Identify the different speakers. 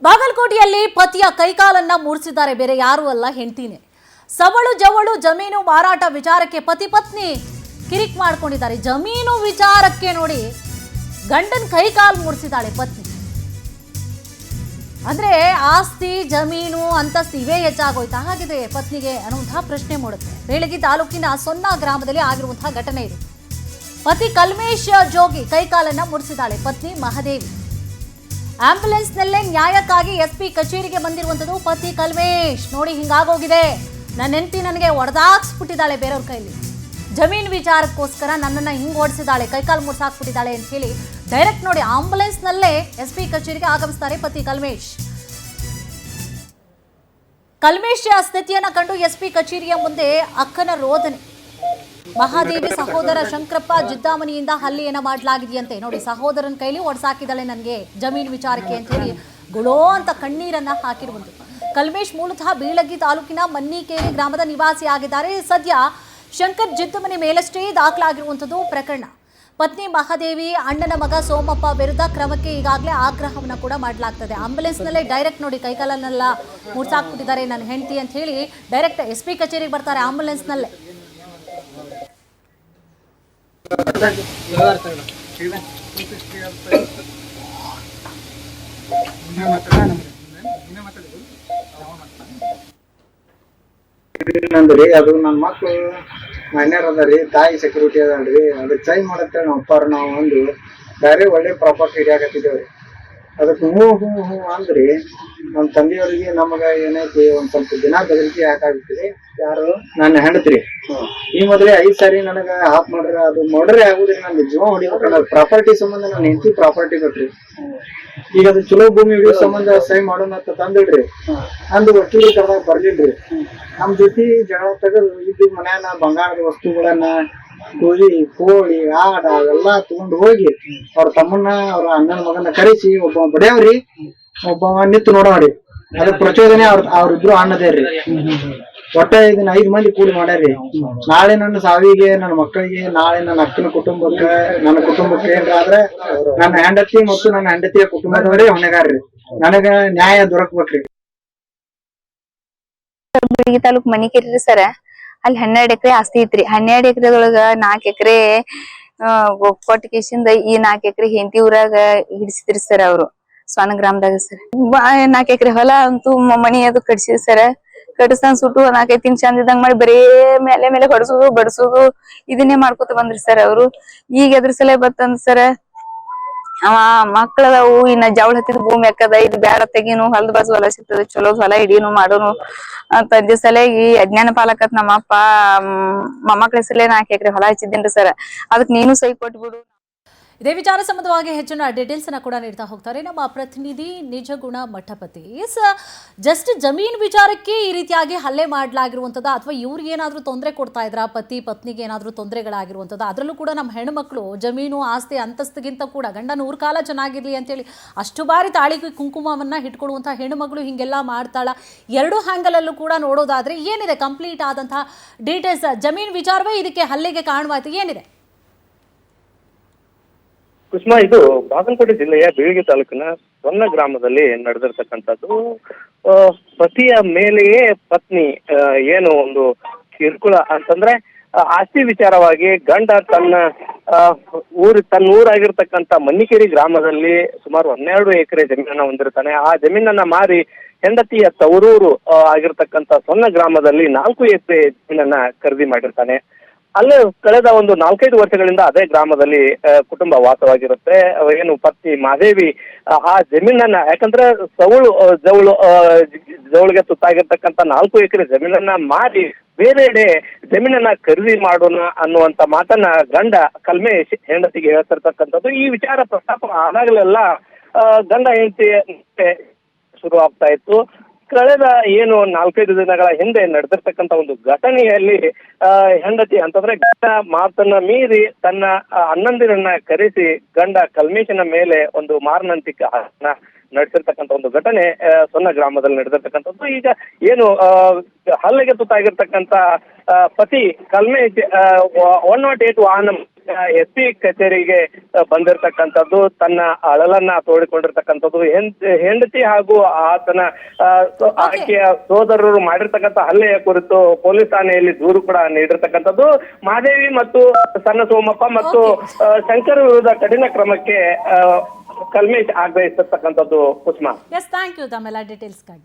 Speaker 1: ಬಾಗಲಕೋಟೆಯಲ್ಲಿ ಪತಿಯ ಕೈಕಾಲನ್ನ ಮುರಿಸಿದ್ದಾರೆ. ಬೇರೆ ಯಾರು ಅಲ್ಲ, ಹೆಂಡತಿನೇ. ಸವಳು ಜವಳು ಜಮೀನು ಮಾರಾಟ ವಿಚಾರಕ್ಕೆ ಪತಿ ಪತ್ನಿ ಕಿರಿಕ್ ಮಾಡ್ಕೊಂಡಿದ್ದಾರೆ. ಜಮೀನು ವಿಚಾರಕ್ಕೆ ನೋಡಿ ಗಂಡನ ಕೈಕಾಲು ಮುರಿಸಿದಾಳೆ ಪತ್ನಿ. ಅಂದ್ರೆ ಆಸ್ತಿ ಜಮೀನು ಅಂತಸ್ತು ಇವೇ ಹೆಚ್ಚಾಗೋಯ್ತಾ ಹಾಗಿದೆ ಪತ್ನಿಗೆ ಅನ್ನುವಂತಹ ಪ್ರಶ್ನೆ ಮೂಡುತ್ತೆ. ಬೇಳಗಿ ತಾಲೂಕಿನ ಸೊನ್ನ ಗ್ರಾಮದಲ್ಲಿ ಆಗಿರುವಂತಹ ಘಟನೆ ಇದು. ಪತಿ ಕಲ್ಮೇಶ್ ಜೋಗಿ ಕೈಕಾಲನ್ನ ಮುರಿಸಿದಾಳೆ ಪತ್ನಿ ಮಹಾದೇವಿ. ಆಂಬ್ಯುಲೆನ್ಸ್ ನಲ್ಲೇ ನ್ಯಾಯಕ್ಕಾಗಿ ಎಸ್ಪಿ ಕಚೇರಿಗೆ ಬಂದಿರುವಂತದ್ದು ಪತಿ ಕಲ್ಮೇಶ್. ನೋಡಿ ಹಿಂಗಾಗೋಗಿದೆ, ನನ್ನ ಹೆಂಡತಿ ನನಗೆ ಹೊಡೆದಾಕ್ಸ್ಬಿಟ್ಟಿದ್ದಾಳೆ ಬೇರೆಯವ್ರ ಕೈಲಿ, ಜಮೀನ್ ವಿಚಾರಕ್ಕೋಸ್ಕರ ನನ್ನನ್ನ ಹಿಂಗ್ ಓಡಿಸಿದಾಳೆ, ಕೈಕಾಲು ಮುರ್ಸಾಕ್ಬಿಟ್ಟಿದ್ದಾಳೆ ಅಂತ ಹೇಳಿ ಡೈರೆಕ್ಟ್ ನೋಡಿ ಆಂಬ್ಯುಲೆನ್ಸ್ ನಲ್ಲೇ ಎಸ್ಪಿ ಕಚೇರಿಗೆ ಆಗಮಿಸ್ತಾರೆ ಪತಿ ಕಲ್ಮೇಶ್. ಕಲ್ಮೇಶ್ ಸ್ಥಿತಿಯನ್ನ ಕಂಡು ಎಸ್ಪಿ ಕಚೇರಿಯ ಮುಂದೆ ಅಕ್ಕನ ರೋದನೆ. ಮಹಾದೇವಿ ಸಹೋದರ ಶಂಕರಪ್ಪ ಜಿದ್ದಾಮಣಿಯಿಂದ ಹಲ್ಲೆಯನ್ನ ಮಾಡಲಾಗಿದೆಯಂತೆ. ನೋಡಿ, ಸಹೋದರನ ಕೈಲಿ ಒಡ್ಸಾಕಿದ್ದಾಳೆ ನನಗೆ ಜಮೀನು ವಿಚಾರಕ್ಕೆ ಅಂತ ಹೇಳಿ ಗುಳೋ ಅಂತ ಕಣ್ಣೀರನ್ನ ಹಾಕಿರುವುದು. ಕಲ್ಮೇಶ್ ಮೂಲತಃ ಬೀಳಗಿ ತಾಲೂಕಿನ ಮನ್ನಿಕೇರಿ ಗ್ರಾಮದ ನಿವಾಸಿ ಆಗಿದ್ದಾರೆ. ಸದ್ಯ ಶಂಕರ್ ಜಿದ್ದಾಮಣಿ ಮೇಲಷ್ಟೇ ದಾಖಲಾಗಿರುವಂಥದ್ದು ಪ್ರಕರಣ. ಪತ್ನಿ ಮಹಾದೇವಿ ಅಣ್ಣನ ಮಗ ಸೋಮಪ್ಪ ವಿರುದ್ಧ ಕ್ರಮಕ್ಕೆ ಈಗಾಗಲೇ ಆಗ್ರಹವನ್ನು ಕೂಡ ಮಾಡಲಾಗ್ತದೆ. ಆಂಬ್ಯುಲೆನ್ಸ್ನಲ್ಲೇ ಡೈರೆಕ್ಟ್ ನೋಡಿ ಕೈಕಾಲನ್ನೆಲ್ಲ ಮುರ್ಸಾಕ್ಬಿಟ್ಟಿದ್ದಾರೆ ನನ್ನ ಹೆಂಡತಿ ಅಂತ ಹೇಳಿ ಡೈರೆಕ್ಟ್ ಎಸ್ಪಿ ಕಚೇರಿಗೆ ಬರ್ತಾರೆ ಆಂಬ್ಯುಲೆನ್ಸ್ನಲ್ಲೇ.
Speaker 2: ಅಂದ್ರಿ ಅದು ನನ್ನ ಮಕ್ಳು ಮನ್ಯಾರ ಅದಾರಿ, ತಾಯಿ ಸೆಕ್ಯೂರಿಟಿ ಅದಲ್ರಿ, ಅದಕ್ಕೆ ಸೈ ಮಾಡತ್ತೆ ನಾವು ಅಪ್ಪಾರ ನಾವು ಒಂದು ಬೇರೆ ಒಳ್ಳೆ ಪ್ರಾಪರ್ಟಿ ಹಿಡಿಯಾಕತ್ತಿದ್ದೇವ್ರಿ. ಅದಕ್ಕೆ ಹ್ಞೂ ಹ್ಞೂ ಹ್ಞೂ ಅಂದ್ರಿ ನಮ್ಮ ತಂದೆಯವ್ರಿಗೆ ನಮಗ ಏನೈತಿ ಒಂದ್ ಸ್ವಲ್ಪ ದಿನ ಬೆದರಿಕೆ ಯಾಕಾಗ್ತದೆ. ಯಾರು ನನ್ನ ಹೆಂಡತ್ರಿ ಈ ಮೊದಲೇ 5 ಸಾರಿ ನನಗ ಹಾಪ್ ಮಾಡ್ರ, ಅದು ಮರ್ಡರ್ ಆಗುದ್ರಿ, ನನ್ಗೆ ಜೀವ ಹೊಡಿಬೇಕಂದ್ರೆ ಪ್ರಾಪರ್ಟಿ ಸಂಬಂಧ ನನ್ನ ಹೆಂಡತಿ ಪ್ರಾಪರ್ಟಿ ಬೇಕ್ರಿ. ಈಗ ಅದು ಚಲೋ ಭೂಮಿ ಹಿಡಿಯೋ ಸಂಬಂಧ ಸೈ ಮಾಡೋಣ ಅಂತ ತಂದಿಡ್ರಿ, ಅಂದು ವಕೀಲಿ ಕರ್ದಾಗ ಬರ್ಲಿಲ್ರಿ. ನಮ್ ಜೊತೆ ಜಗಳ ತೆಗೆದು ಇದ್ದು ಮನ್ಯಾನ ಬಂಗಾರದ ವಸ್ತುಗಳನ್ನ ಕುರಿ ಕೋಳಿ ಆಡ ಅವೆಲ್ಲಾ ತಗೊಂಡು ಹೋಗಿ ಅವ್ರ ತಮ್ಮನ್ನ ಅವ್ರ ಅಣ್ಣನ ಮಗನ ಕರೆಸಿ ಒಬ್ಬ ಬಡಿಯವ್ರಿ, ಒಬ್ಬ ನಿಂತು ನೋಡವ್ರಿ. ಅದಕ್ಕೆ ಪ್ರಚೋದನೆ ಅವ್ರಿಬ್ರು ಅಣ್ಣದೇರ್ರಿ. ಒಟ್ಟ ಇದನ್ನ 5 ಮಂದಿ ಕೂಡಿ ಮಾಡ್ಯಾರಿ. ನಾಳೆ ನನ್ನ ಸಾವಿಗೆ, ನನ್ನ ಮಕ್ಕಳಿಗೆ, ನಾಳೆ ನನ್ನ ಅಕ್ಕನ ಕುಟುಂಬಕ್ಕೆ, ನನ್ನ ಕುಟುಂಬಕ್ಕೆ ಏನ್ರಾದ್ರೆ ನನ್ನ ಹೆಂಡತಿ ಮತ್ತು ನನ್ನ ಹೆಂಡತಿಯ ಕುಟುಂಬದವರೇ ಹೊಣೆಗಾರ್ರಿ. ನನಗ ನ್ಯಾಯ ದೊರಕ್ಬೇಕ್ರಿ.
Speaker 3: ಬೀಳಗಿ ತಾಲೂಕ್ ಮನಿಕೇರಿ ಸರ, ಅಲ್ಲಿ 12 ಎಕರೆ ಆಸ್ತಿ ಐತ್ರಿ. 12 ಎಕರೆದೊಳಗ 4 ಎಕರೆ ಕೊಟ್ಟ ಕೇಸಿಂದ ಈ 4 ಎಕರೆ ಹೆಂಡತಿ ಊರಾಗ ಹಿಡಿಸಿದ್ರಿ ಸರ್ ಅವ್ರು ಸ್ವಾನ ಗ್ರಾಮದಾಗ ಸರ್. 4 ಎಕರೆ ಹೊಲ ಅಂತೂ ಮನಿ ಅದು ಕಟ್ಸಿದ್ರಿ ಸರ್. ಕಟ್ಸಂದ್ ಸುಟ್ಟು 4-5 ದಿನ ಚಂದ ಇದ್ದಂಗ ಮಾಡಿ ಬರೇ ಮೇಲೆ ಮೇಲೆ ಹೊಡ್ಸೋದು ಬಡ್ಸೋದು ಇದನ್ನೇ ಮಾಡ್ಕೊತ ಬಂದ್ರಿ ಸರ್ ಅವ್ರು. ಈಗ ಎದ್ರ ಸಲ ಬತ್ತಂದ್ ಸರ್, ಅವ ಮಕ್ಕಳದವು ಇನ್ನ ಜವಳ ಹತ್ತಿದ ಭೂಮಿ ಹಾಕದ, ಇದು ಬ್ಯಾಡ ತೆಗೀನು, ಹೊಲದ ಬಾಜು ಹೊಲ ಸಿಗ್ತದೆ, ಚಲೋ ಹೊಲ ಹಿಡೀನು ಮಾಡೋನು ತಂದೆ ಸಲಗಿ ಅಜ್ಞಾನ ಪಾಲಕತ್ ನಮ್ಮ ಅಪ್ಪ ಮೊಮ್ಮಕ್ಳ ಸಲೇ 4 ಎಕರೆ ಹೊಲ ಹಚ್ಚಿದ್ದೇನ್ರಿ ಸರ್. ಅದಕ್ ನೀನು ಸೈ ಕೊಟ್ಬಿಡು.
Speaker 1: ಇದೇ ವಿಚಾರ ಸಂಬಂಧವಾಗಿ ಹೆಚ್ಚಿನ ಡೀಟೇಲ್ಸ್ ಅನ್ನ ಕೂಡ ನೀಡ್ತಾ ಹೋಗ್ತಾರೆ ನಮ್ಮ ಪ್ರತಿನಿಧಿ ನಿಜಗುಣ ಮಠಪತಿ. ಜಸ್ಟ್ ಜಮೀನ್ ವಿಚಾರಕ್ಕೆ ಈ ರೀತಿಯಾಗಿ ಹಲ್ಲೆ ಮಾಡಲಾಗಿರುವಂಥದ್ದು ಅಥವಾ ಇವ್ರಿಗೆ ಏನಾದರೂ ತೊಂದರೆ ಕೊಡ್ತಾ ಇದ್ರ, ಪತಿ ಪತ್ನಿಗೆ ಏನಾದರೂ ತೊಂದರೆಗಳಾಗಿರುವಂಥದ್ದು? ಅದರಲ್ಲೂ ಕೂಡ ನಮ್ಮ ಹೆಣ್ಮಕ್ಳು ಜಮೀನು ಆಸ್ತಿ ಅಂತಸ್ತಿಗಿಂತ ಕೂಡ ಗಂಡ 100 ಕಾಲ ಚೆನ್ನಾಗಿರ್ಲಿ ಅಂತೇಳಿ ಅಷ್ಟು ಬಾರಿ ತಾಳಿಗೆ ಕುಂಕುಮವನ್ನ ಇಟ್ಕೊಳ್ಳುವಂಥ ಹೆಣ್ಮಕ್ಳು ಹಿಂಗೆಲ್ಲ ಮಾಡ್ತಾಳ? 2 ಹ್ಯಾಂಗಲಲ್ಲೂ ಕೂಡ ನೋಡೋದಾದ್ರೆ ಏನಿದೆ ಕಂಪ್ಲೀಟ್ ಆದಂತಹ ಡೀಟೇಲ್ಸ್? ಜಮೀನ್ ವಿಚಾರವೇ ಇದಕ್ಕೆ ಹಲ್ಲೆಗೆ ಕಾರಣವಾಯ್ತು, ಏನಿದೆ?
Speaker 4: ಕುಸುಮಾ, ಇದು ಬಾಗಲಕೋಟೆ ಜಿಲ್ಲೆಯ ಬೀಳಗಿ ತಾಲೂಕಿನ ಸೊನ್ನ ಗ್ರಾಮದಲ್ಲಿ ನಡೆದಿರ್ತಕ್ಕಂಥದ್ದು. ಪತಿಯ ಮೇಲೆಯೇ ಪತ್ನಿ ಏನು ಒಂದು ಕಿರುಕುಳ ಅಂತಂದ್ರೆ, ಆಸ್ತಿ ವಿಚಾರವಾಗಿ ಗಂಡ ತನ್ನ ಊರಾಗಿರ್ತಕ್ಕಂಥ ಮನ್ನಿಕೇರಿ ಗ್ರಾಮದಲ್ಲಿ ಸುಮಾರು 12 ಎಕರೆ ಜಮೀನನ್ನ ಹೊಂದಿರ್ತಾನೆ. ಆ ಜಮೀನನ್ನ ಮಾರಿ ಹೆಂಡತಿಯ ತವರೂರು ಆಗಿರ್ತಕ್ಕಂಥ ಸೊನ್ನ ಗ್ರಾಮದಲ್ಲಿ 4 ಎಕರೆ ಜಮೀನನ್ನ ಖರೀದಿ ಮಾಡಿರ್ತಾನೆ. ಅಲ್ಲೇ ಕಳೆದ ಒಂದು 4-5 ವರ್ಷಗಳಿಂದ ಅದೇ ಗ್ರಾಮದಲ್ಲಿ ಕುಟುಂಬ ವಾಸವಾಗಿರುತ್ತೆ. ಏನು ಪತ್ನಿ ಮಹಾದೇವಿ ಆ ಜಮೀನನ್ನ, ಯಾಕಂದ್ರೆ ಜವಳಿಗೆ ತುತ್ತಾಗಿರ್ತಕ್ಕಂಥ 4 ಎಕರೆ ಜಮೀನನ್ನ ಮಾರಿ ಬೇರೆಡೆ ಜಮೀನನ್ನ ಖರೀದಿ ಮಾಡೋಣ ಅನ್ನುವಂತ ಮಾತನ್ನ ಗಂಡ ಕಲ್ಮೇಶ್ ಹೆಂಡತಿಗೆ ಹೇಳ್ತಿರ್ತಕ್ಕಂಥದ್ದು. ಈ ವಿಚಾರ ಪ್ರಸ್ತಾಪ ಆದಾಗಲೆಲ್ಲ ಗಂಡ ಹೆಂಡತಿ ಶುರು ಆಗ್ತಾ ಇತ್ತು. ಕಳೆದ ಏನು 4-5 ದಿನಗಳ ಹಿಂದೆ ನಡೆದಿರ್ತಕ್ಕಂಥ ಒಂದು ಘಟನೆಯಲ್ಲಿ ಹೆಂಡತಿ ಅಂತಂದ್ರೆ ಗಂಡ ಮಾತನ್ನ ಮೀರಿ ತನ್ನ ಅಣ್ಣಂದಿರನ್ನ ಕರೆಸಿ ಗಂಡ ಕಲ್ಮೇಶನ ಮೇಲೆ ಒಂದು ಮಾರಣಾಂತಿಕ ನಡೆಸಿರ್ತಕ್ಕಂಥ ಒಂದು ಘಟನೆ ಸೊನ್ನ ಗ್ರಾಮದಲ್ಲಿ ನಡೆದಿರ್ತಕ್ಕಂಥದ್ದು. ಈಗ ಏನು ಹಲ್ಲೆಗೆ ತುತ್ತಾಗಿರ್ತಕ್ಕಂಥ ಪತಿ ಕಲ್ಮೇಶ್ 108 ವಾಹನ SP ಕಚೇರಿಗೆ ಬಂದಿರತಕ್ಕಂಥದ್ದು, ತನ್ನ ಅಳಲನ್ನ ತೋಡಿಕೊಂಡಿರ್ತಕ್ಕಂಥದ್ದು, ಹೆಂಡತಿ ಹಾಗೂ ಆತನ ಆಕೆಯ ಸೋದರರು ಮಾಡಿರ್ತಕ್ಕಂಥ ಹಲ್ಲೆಯ ಕುರಿತು ಪೊಲೀಸ್ ಠಾಣೆಯಲ್ಲಿ ದೂರು ಕೂಡ ನೀಡಿರ್ತಕ್ಕಂಥದ್ದು. ಮಹಾದೇವಿ ಮತ್ತು ಸಣ್ಣ ಸೋಮಪ್ಪ ಮತ್ತು ಶಂಕರ್ ವಿರುದ್ಧ ಕಠಿಣ ಕ್ರಮಕ್ಕೆ ಕಲ್ಮೇಶ್ ಆಗ್ರಹಿಸಿರ್ತಕ್ಕಂಥದ್ದು. ಕುಸುಮ,
Speaker 1: ಎಸ್, ಥ್ಯಾಂಕ್ ಯು ತಮ್ಮೆಲ್ಲ ಡೀಟೇಲ್ಸ್ಗಾಗಿ.